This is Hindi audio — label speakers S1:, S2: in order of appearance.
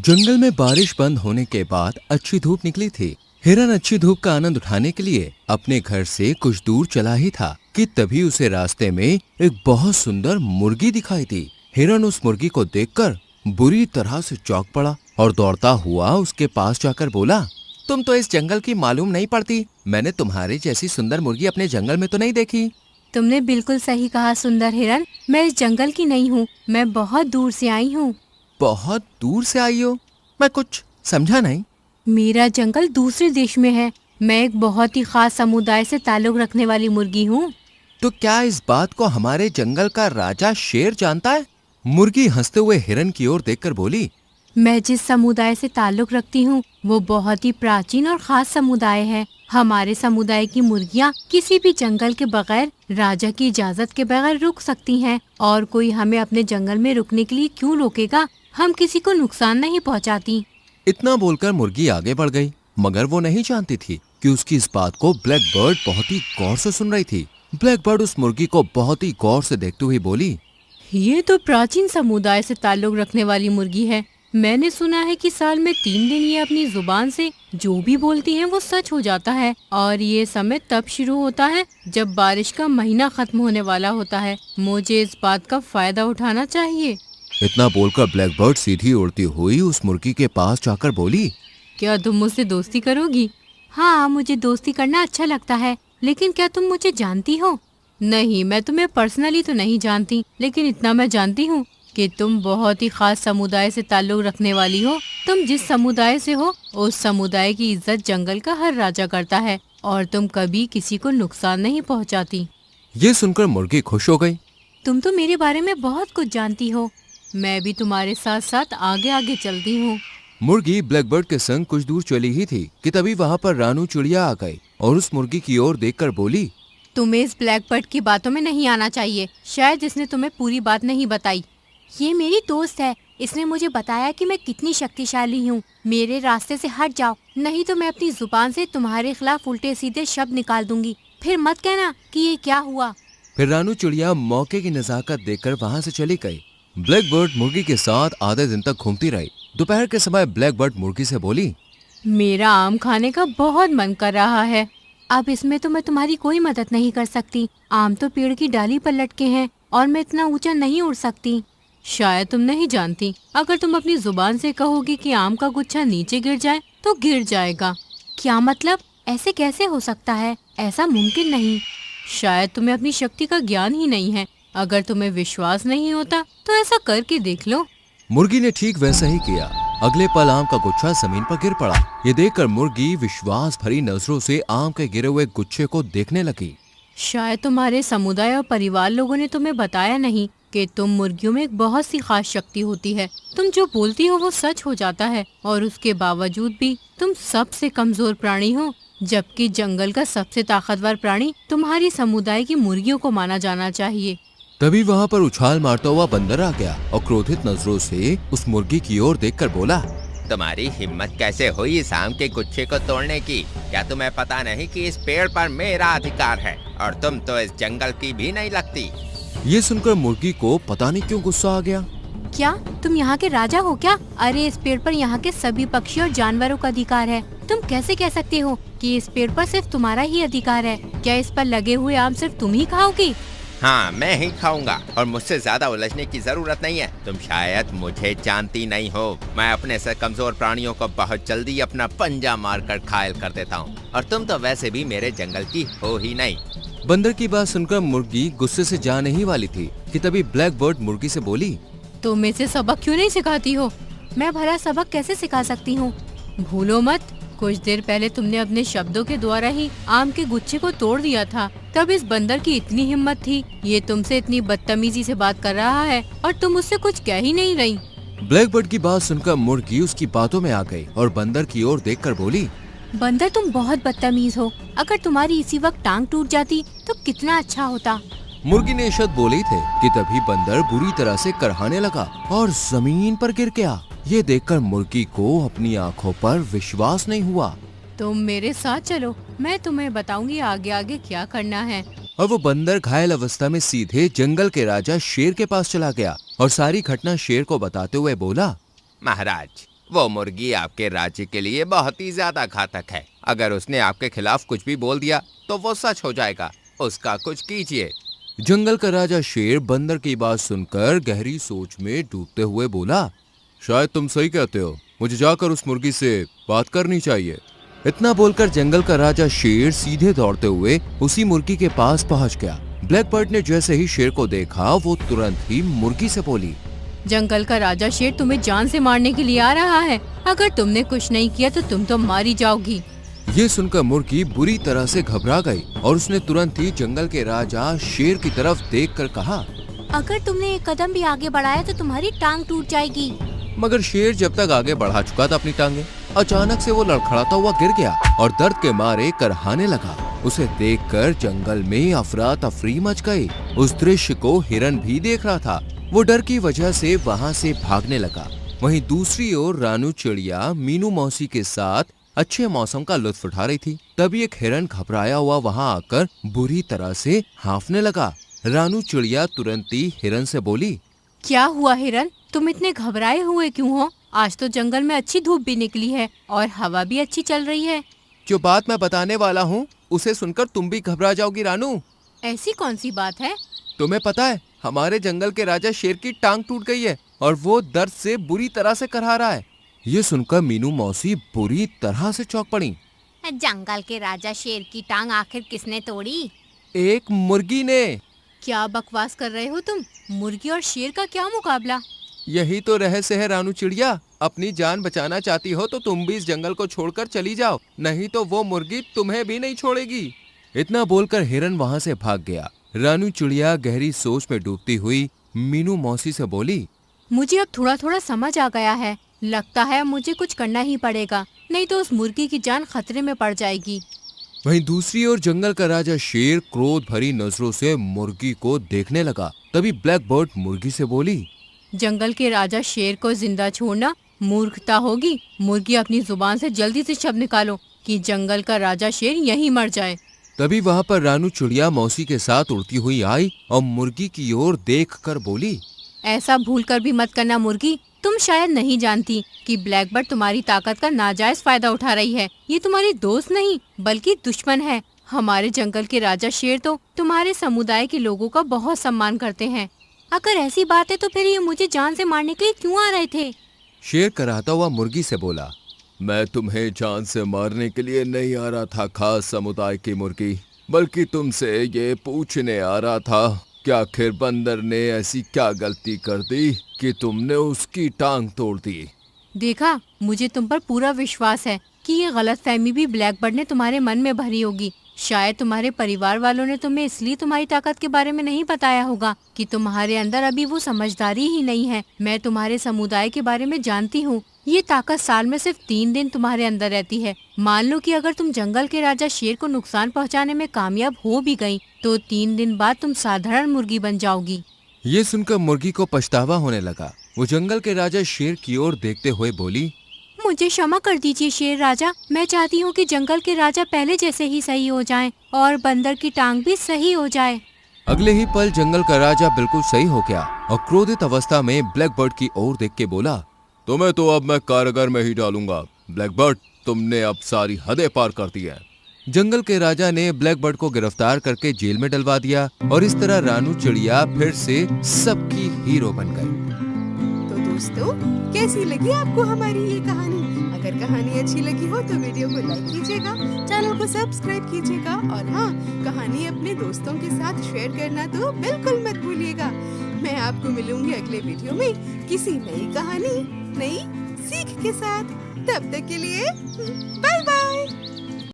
S1: जंगल में बारिश बंद होने के बाद अच्छी धूप निकली थी। हिरन अच्छी धूप का आनंद उठाने के लिए अपने घर से कुछ दूर चला ही था कि तभी उसे रास्ते में एक बहुत सुंदर मुर्गी दिखाई दी। हिरन उस मुर्गी को देखकर बुरी तरह से चौंक पड़ा और दौड़ता हुआ उसके पास जाकर बोला, तुम तो इस जंगल की मालूम नहीं पड़ती। मैंने तुम्हारी जैसी सुंदर मुर्गी अपने जंगल में तो नहीं देखी।
S2: तुमने बिल्कुल सही कहा सुंदर हिरन, मैं इस जंगल की नहीं हूँ, मैं बहुत दूर से आई हूँ।
S1: बहुत दूर से आई हो? मैं कुछ समझा नहीं।
S2: मेरा जंगल दूसरे देश में है। मैं एक बहुत ही खास समुदाय से ताल्लुक रखने वाली मुर्गी हूँ।
S1: तो क्या इस बात को हमारे जंगल का राजा शेर जानता है? मुर्गी हंसते हुए हिरन की ओर देखकर बोली,
S2: मैं जिस समुदाय से ताल्लुक रखती हूँ वो बहुत ही प्राचीन और खास समुदाय है। हमारे समुदाय की मुर्गियाँ किसी भी जंगल के बगैर राजा की इजाजत के बगैर रुक सकती हैं और कोई हमें अपने जंगल में रुकने के लिए क्यों रोकेगा। हम किसी को नुकसान नहीं पहुँचाती।
S1: इतना बोलकर मुर्गी आगे बढ़ गई, मगर वो नहीं जानती थी कि उसकी इस बात को ब्लैक बर्ड बहुत ही गौर से सुन रही थी। ब्लैक बर्ड उस मुर्गी को बहुत ही गौर से देखते हुए बोली,
S2: ये तो प्राचीन समुदाय से ताल्लुक रखने वाली मुर्गी है। मैंने सुना है कि साल में 3 दिन ये अपनी जुबान से जो भी बोलती है वो सच हो जाता है और ये समय तब शुरू होता है जब बारिश का महीना खत्म होने वाला होता है। मुझे इस बात का फायदा उठाना चाहिए।
S1: इतना बोलकर ब्लैक बर्ड सीधी उड़ती हुई उस मुर्गी के पास जाकर बोली,
S2: क्या तुम मुझसे दोस्ती करोगी? हाँ, मुझे दोस्ती करना अच्छा लगता है, लेकिन क्या तुम मुझे जानती हो? नहीं, मैं तुम्हें पर्सनली तो नहीं जानती, लेकिन इतना मैं जानती हूँ कि तुम बहुत ही खास समुदाय से ताल्लुक रखने वाली हो। तुम जिस समुदाय से हो उस समुदाय की इज्जत जंगल का हर राजा करता है और तुम कभी किसी को नुकसान नहीं पहुँचाती।
S1: ये सुनकर मुर्गी खुश हो गई।
S2: तुम तो मेरे बारे में बहुत कुछ जानती हो। मैं भी तुम्हारे साथ साथ आगे आगे चलती हूँ।
S1: मुर्गी ब्लैक बर्ड के संग कुछ दूर चली ही थी कि तभी वहाँ पर रानू चिड़िया आ गई और उस मुर्गी की ओर देखकर बोली,
S2: तुम्हें इस ब्लैक बर्ड की बातों में नहीं आना चाहिए। शायद इसने तुम्हें पूरी बात नहीं बताई। ये मेरी दोस्त है, इसने मुझे बताया कि मैं कितनी शक्तिशाली हूँ। मेरे रास्ते से हट जाओ, नहीं तो मैं अपनी जुबान से तुम्हारे खिलाफ उल्टे सीधे शब्द निकाल दूंगी। फिर मत कहना कि ये क्या हुआ।
S1: फिर रानू चिड़िया मौके की नजाकत देखकर वहाँ से चली गई। ब्लैक बर्ड मुर्गी के साथ आधे दिन तक घूमती रही। दोपहर के समय ब्लैक बर्ड मुर्गी से बोली,
S2: मेरा आम खाने का बहुत मन कर रहा है। अब इसमें तो मैं तुम्हारी कोई मदद नहीं कर सकती। आम तो पेड़ की डाली पर लटके हैं और मैं इतना ऊंचा नहीं उड़ सकती। शायद तुम नहीं जानती, अगर तुम अपनी जुबान से कहोगी कि आम का गुच्छा नीचे गिर जाए तो गिर जाएगा। क्या मतलब? ऐसे कैसे हो सकता है? ऐसा मुमकिन नहीं। शायद तुम्हें अपनी शक्ति का ज्ञान ही नहीं है। अगर तुम्हें विश्वास नहीं होता तो ऐसा करके देख लो।
S1: मुर्गी ने ठीक वैसा ही किया। अगले पल आम का गुच्छा जमीन पर गिर पड़ा। ये देखकर मुर्गी विश्वास भरी नजरों से आम के गिरे हुए गुच्छे को देखने लगी।
S2: शायद तुम्हारे समुदाय और परिवार लोगों ने तुम्हें बताया नहीं कि तुम मुर्गियों में एक बहुत सी खास शक्ति होती है। तुम जो बोलती हो वो सच हो जाता है और उसके बावजूद भी तुम सबसे कमजोर प्राणी हो, जबकि जंगल का सबसे ताकतवर प्राणी तुम्हारी समुदाय की मुर्गियों को माना जाना चाहिए।
S1: तभी वहाँ पर उछाल मारता हुआ बंदर आ गया और क्रोधित नजरों से उस मुर्गी की ओर देखकर बोला,
S3: तुम्हारी हिम्मत कैसे हुई इस आम के गुच्छे को तोड़ने की? क्या तुम्हें पता नहीं कि इस पेड़ पर मेरा अधिकार है और तुम तो इस जंगल की भी नहीं लगती।
S1: ये सुनकर मुर्गी को पता नहीं क्यों गुस्सा आ गया।
S2: क्या तुम यहाँ के राजा हो क्या? अरे इस पेड़ पर यहाँ के सभी पक्षी और जानवरों का अधिकार है। तुम कैसे कह सकते हो कि इस पेड़ पर सिर्फ तुम्हारा ही अधिकार है? क्या इस पर लगे हुए आम सिर्फ तुम ही खाओगी?
S3: हाँ, मैं ही खाऊंगा और मुझसे ज्यादा उलझने की जरूरत नहीं है। तुम शायद मुझे जानती नहीं हो। मैं अपने से कमजोर प्राणियों को बहुत जल्दी अपना पंजा मारकर घायल कर देता हूँ और तुम तो वैसे भी मेरे जंगल की हो ही नहीं।
S1: बंदर की बात सुनकर मुर्गी गुस्से से जाने ही वाली थी कि तभी ब्लैक बर्ड मुर्गी से बोली,
S2: तुम इसे सबक क्यों नहीं सिखाती हो? मैं भला सबक कैसे सिखा सकती हूँ? भूलो मत, कुछ देर पहले तुमने अपने शब्दों के द्वारा ही आम के गुच्छे को तोड़ दिया था। तब इस बंदर की इतनी हिम्मत थी, ये तुमसे इतनी बदतमीजी से बात कर रहा है और तुम उससे कुछ कह ही नहीं रही।
S1: ब्लैक बर्ड की बात सुनकर मुर्गी उसकी बातों में आ गई और बंदर की ओर देखकर बोली,
S2: बंदर तुम बहुत बदतमीज हो। अगर तुम्हारी इसी वक्त टांग टूट जाती तो कितना अच्छा होता।
S1: मुर्गी ने शब्द बोले थे कि तभी बंदर बुरी तरह से करहाने लगा और जमीन पर गिर गया। ये देखकर मुर्गी को अपनी आंखों पर विश्वास नहीं हुआ।
S2: तुम मेरे साथ चलो, मैं तुम्हें बताऊंगी आगे आगे क्या करना है।
S1: और वो बंदर घायल अवस्था में सीधे जंगल के राजा शेर के पास चला गया और सारी घटना शेर को बताते हुए बोला,
S3: महाराज, वो मुर्गी आपके राज्य के लिए बहुत ही ज्यादा घातक है। अगर उसने आपके खिलाफ कुछ भी बोल दिया तो वो सच हो जाएगा। उसका कुछ कीजिए।
S1: जंगल का राजा शेर बंदर की बात सुनकर गहरी सोच में डूबते हुए बोला, शायद तुम सही कहते हो, मुझे जाकर उस मुर्गी से बात करनी चाहिए। इतना बोलकर जंगल का राजा शेर सीधे दौड़ते हुए उसी मुर्गी के पास पहुंच गया। ब्लैकबर्ड ने जैसे ही शेर को देखा वो तुरंत ही मुर्गी से बोली,
S2: जंगल का राजा शेर तुम्हें जान से मारने के लिए आ रहा है। अगर तुमने कुछ नहीं किया तो तुम तो मारी जाओगी।
S1: ये सुनकर मुर्गी बुरी तरह से घबरा गई और उसने तुरंत ही जंगल के राजा शेर की तरफ देखकर कहा,
S2: अगर तुमने एक कदम भी आगे बढ़ाया तो तुम्हारी टांग टूट जाएगी।
S1: मगर शेर जब तक आगे बढ़ा चुका था अपनी टांगे, अचानक से वो लड़खड़ाता हुआ गिर गया और दर्द के मारे करहाने लगा। उसे देखकर जंगल में अफरा तफरी मच गई। उस दृश्य को हिरन भी देख रहा था। वो डर की वजह से वहाँ से भागने लगा। वहीं दूसरी ओर रानू चिड़िया मीनू मौसी के साथ अच्छे मौसम का लुत्फ उठा रही थी। तभी एक हिरन घबराया हुआ वहाँ आकर बुरी तरह से हाँफने लगा। रानू चिड़िया तुरंत ही हिरन से बोली,
S2: क्या हुआ हिरन, तुम इतने घबराए हुए क्यों हो? आज तो जंगल में अच्छी धूप भी निकली है और हवा भी अच्छी चल रही है।
S1: जो बात मैं बताने वाला हूँ उसे सुनकर तुम भी घबरा जाओगी रानू।
S2: ऐसी कौन सी बात है?
S1: तुम्हें पता है हमारे जंगल के राजा शेर की टांग टूट गई है और वो दर्द से बुरी तरह से करहा रहा है। ये सुनकर मीनू मौसी बुरी तरह से चौंक पड़ी।
S2: जंगल के राजा शेर की टांग आखिर किसने तोड़ी?
S1: एक मुर्गी ने।
S2: क्या बकवास कर रहे हो तुम? मुर्गी और शेर का क्या मुकाबला?
S1: यही तो रहस्य है रानू चिड़िया। अपनी जान बचाना चाहती हो तो तुम भी इस जंगल को छोड़कर चली जाओ, नहीं तो वो मुर्गी तुम्हें भी नहीं छोड़ेगी। इतना बोलकर हिरन वहाँ से भाग गया। रानू चिड़िया गहरी सोच में डूबती हुई मीनू मौसी से बोली,
S2: मुझे अब थोड़ा थोड़ा समझ आ गया है। लगता है मुझे कुछ करना ही पड़ेगा, नहीं तो उस मुर्गी की जान खतरे में पड़ जाएगी।
S1: वहीं दूसरी ओर जंगल का राजा शेर क्रोध भरी नजरों से मुर्गी को देखने लगा। तभी ब्लैकबर्ड मुर्गी से बोली,
S2: जंगल के राजा शेर को जिंदा छोड़ना मूर्खता होगी। मुर्गी अपनी जुबान से जल्दी से शब्द निकालो कि जंगल का राजा शेर यहीं मर जाए।
S1: तभी वहाँ पर रानू चिड़िया मौसी के साथ उड़ती हुई आई और मुर्गी की ओर देखकर बोली,
S2: ऐसा भूल कर भी मत करना मुर्गी। तुम शायद नहीं जानती कि ब्लैकबर्ड तुम्हारी ताकत का नाजायज फायदा उठा रही है। ये तुम्हारी दोस्त नहीं बल्कि दुश्मन है। हमारे जंगल के राजा शेर तो तुम्हारे समुदाय के लोगों का बहुत सम्मान करते हैं। अगर ऐसी बात है तो फिर ये मुझे जान से मारने के लिए क्यों आ रहे थे?
S1: शेर कराहता हुआ मुर्गी से बोला, मैं तुम्हें जान से मारने के लिए नहीं आ रहा था खास समुदाय की मुर्गी, बल्कि तुमसे ये पूछने आ रहा था कि आखिर बंदर ने ऐसी क्या गलती कर दी कि तुमने उसकी टांग तोड़ दी।
S2: देखा, मुझे तुम पर पूरा विश्वास है कि ये गलतफहमी भी ब्लैकबर्ड ने तुम्हारे मन में भरी होगी। शायद तुम्हारे परिवार वालों ने तुम्हें इसलिए तुम्हारी ताकत के बारे में नहीं बताया होगा कि तुम्हारे अंदर अभी वो समझदारी ही नहीं है। मैं तुम्हारे समुदाय के बारे में जानती हूँ। ये ताकत साल में सिर्फ 3 दिन तुम्हारे अंदर रहती है। मान लो कि अगर तुम जंगल के राजा शेर को नुकसान पहुँचाने में कामयाब हो भी गयी तो 3 दिन बाद तुम साधारण मुर्गी बन जाओगी।
S1: ये सुनकर मुर्गी को पछतावा होने लगा। वो जंगल के राजा शेर की ओर देखते हुए बोली,
S2: मुझे क्षमा कर दीजिए शेर राजा। मैं चाहती हूँ कि जंगल के राजा पहले जैसे ही सही हो जाएं और बंदर की टांग भी सही हो जाए।
S1: अगले ही पल जंगल का राजा बिल्कुल सही हो गया और क्रोधित अवस्था में ब्लैकबर्ड की ओर देख के बोला, तुम्हें तो अब मैं कारागार में ही डालूंगा। ब्लैकबर्ड, तुमने अब सारी हदें पार कर दी है। जंगल के राजा ने ब्लैकबर्ड को गिरफ्तार करके जेल में डलवा दिया और इस तरह रानू चिड़िया फिर से सबकी हीरो बन गई।
S4: तो दोस्तों, कैसी लगी आपको हमारी ये कहानी? अगर कहानी अच्छी लगी हो तो वीडियो को लाइक कीजिएगा, चैनल को सब्सक्राइब कीजिएगा और हाँ, कहानी अपने दोस्तों के साथ शेयर करना तो बिल्कुल मत भूलिएगा। मैं आपको मिलूंगी अगले वीडियो में किसी नई कहानी, नई सीख के साथ। तब तक के लिए बाय बाय।